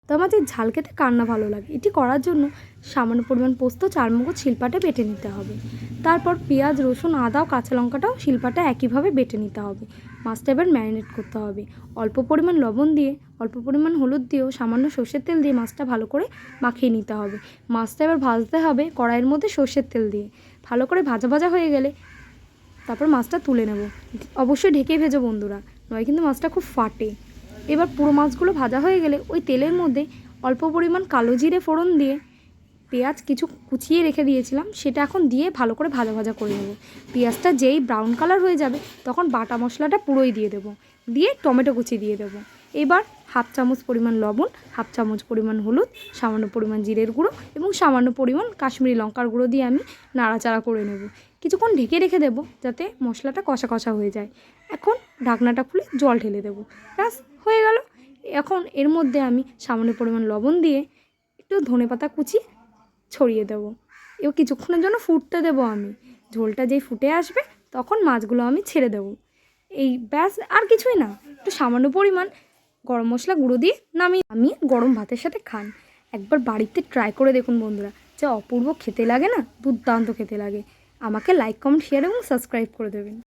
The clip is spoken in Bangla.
তো মাছের ঝাল খেতে কার না ভালো লাগে। এটি করার জন্য সামান্য পরিমাণ পোস্ত, চারমগজ শিলপাটে বেটে নিতে হবে। তারপর পেঁয়াজ, রসুন, আদা ও কাঁচা লঙ্কাটাও শিলপাটে একইভাবে বেটে নিতে হবে। মাছটা এবার ম্যারিনেট করতে হবে। অল্প পরিমাণ লবণ দিয়ে, অল্প পরিমাণ হলুদ দিয়েও সামান্য সর্ষের তেল দিয়ে মাছটা ভালো করে মাখিয়ে নিতে হবে। মাছটা এবার ভাজতে হবে কড়াইয়ের মধ্যে সর্ষের তেল দিয়ে। ভালো করে ভাজা ভাজা হয়ে গেলে তারপর মাছটা তুলে নেব। অবশ্যই ঢেকেই ভেজো বন্ধুরা, নয় কিন্তু মাছটা খুব ফাটে। এবার পুরো মাছগুলো ভাজা হয়ে গেলে ওই তেলের মধ্যে অল্প পরিমাণ কালো জিরে ফোড়ন দিয়ে পেঁয়াজ কিছু কুচিয়ে রেখে দিয়েছিলাম সেটা এখন দিয়ে ভালো করে ভাজা ভাজা করে নেব। পেঁয়াজটা যেই ব্রাউন কালার হয়ে যাবে তখন বাটা মশলাটা পুরোই দিয়ে দেবো, দিয়ে টমেটো কুচি দিয়ে দেবো। এবার হাফ চামচ পরিমাণ লবণ, হাফ চামচ পরিমাণ হলুদ, সামান্য পরিমাণ জিরের গুঁড়ো এবং সামান্য পরিমাণ কাশ্মীরি লঙ্কার গুঁড়ো দিয়ে আমি নাড়াচাড়া করে নেব। কিছুক্ষণ ঢেকে রেখে দেবো যাতে মশলাটা কষা কষা হয়ে যায়। এখন ঢাকনাটা খুলে জল ঢেলে দেবো। ব্যাস হয়ে গেল। এখন এর মধ্যে আমি সামান্য পরিমাণ লবণ দিয়ে একটু ধনেপাতা কুচি ছড়িয়ে দেবো। এও কিছুক্ষণের জন্য ফুটতে দেবো আমি। ঝোলটা যেই ফুটে আসবে তখন মাছগুলো আমি ছেড়ে দেবো। এই ব্যাস, আর কিছুই না। একটু সামান্য পরিমাণ গরম মশলা গুঁড়ো দিয়ে নামিয়ে গরম ভাতের সাথে খান। একবার বাড়িতে ট্রাই করে দেখুন বন্ধুরা, যা অপূর্ব খেতে লাগে না, দুর্দান্ত খেতে লাগে। আমাকে লাইক, কমেন্ট, শেয়ার এবং সাবস্ক্রাইব করে দেবেন।